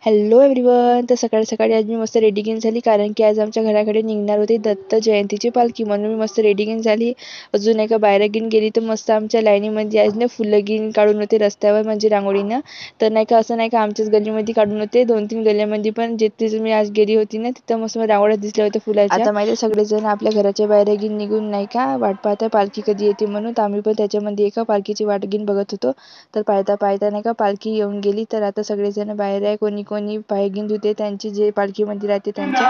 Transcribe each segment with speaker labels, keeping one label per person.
Speaker 1: Hello everyone. तर सकाळी सकाळी आज मी मस्त रेडी घेऊन झाली, कारण की आज आमच्या घराकडे निघणार होती दत्त जयंतीची पालखी, म्हणून मी मस्त रेडी घेऊन झाली. अजून एका बाहेर घेऊन गेली तर मस्त आमच्या लाईनीमध्ये आज ना फुलं घेऊन काढून होते रस्त्यावर, म्हणजे रांगोळीनं. तर नाही का असं नाही का आमच्याच गल्लीमध्ये काढून होते, 2-3 गल्ल्यांमध्ये, पण जिथे मी आज गेली होती ना तिथं मस्त रांगोळ्या दिसल्या होत्या फुलाच्या. आता माहिती सगळेजण आपल्या घराच्या बाहेर घेऊन निघून नाही का वाट पाहता पालखी कधी येते म्हणून. तर आम्ही पण त्याच्यामध्ये एका पालखीची वाट घेऊन बघत होतो. तर पाहता पाहता नाही का पालखी येऊन गेली. तर आता सगळेजण बाहेर आहे, कोणी कोणी पाय घेऊन धुते त्यांची जे पालखीमध्ये राहते त्यांच्या.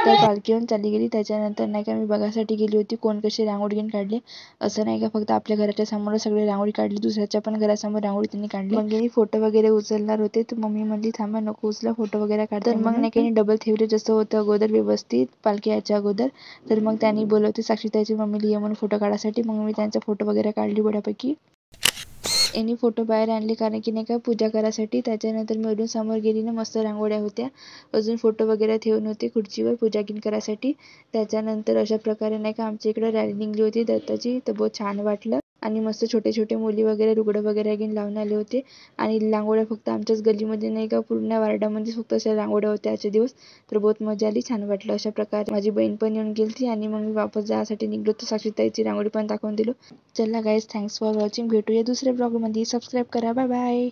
Speaker 1: तर पालखी येऊन चालली गेली. त्याच्यानंतर नाही का मी बघायसाठी गेली होती कोण कशी रांगोळी घेऊन काढली. असं नाही का फक्त आपल्या घराच्या समोर सगळे रांगोळी काढली, दुसऱ्याच्या पण घरासमोर रांगोळी त्यांनी काढली. मग मी फोटो वगैरे उचलणार होते, तर मम्मी म्हणली थांबा नको उचला, फोटो वगैरे काढते. तर मग नाही काही डबल ठेवले जसं होतं अगोदर व्यवस्थित पालखी यायच्या अगोदर. तर मग त्यांनी बोलवते साक्षीताईची मम्मीला ये म्हणून फोटो काढायसाठी. मग मी त्यांचा फोटो वगैरे काढली बऱ्यापैकी. यांनी फोटो बाहेर आणले कारण की नाही का पूजा करायसाठी. त्याच्यानंतर मी अजून समोर गेली ना, मस्त रांगोळ्या होत्या, अजून फोटो वगैरे ठेवून होते खुर्चीवर पूजा गिन करायसाठी. त्याच्यानंतर अशा प्रकारे नाही का आमच्या इकडे रॅली निघली होती दत्ताची, तर बहुत छान वाटलं. आणि मस्त छोटे छोटे मुली वगैरे लुगडं वगैरे घेऊन लावून आले होते. आणि रांगोळ्या फक्त आमच्याच गल्लीमध्ये नाही का पूर्ण वार्डामध्ये फक्त अशा रांगोळ्या होत्या आजचे दिवस. तर बहुत मजा आली, छान वाटलं. अशा प्रकारे माझी बहीण पण येऊन गेली आणि मग मी वापस जायसाठी निघलो, तर साक्षीताईची रांगोळी पण दाखवून दिलो. चला गाईज, थँक्स फॉर वॉचिंग. भेटूया दुसऱ्या ब्लॉगमध्ये. सबस्क्राईब करा. Bye bye.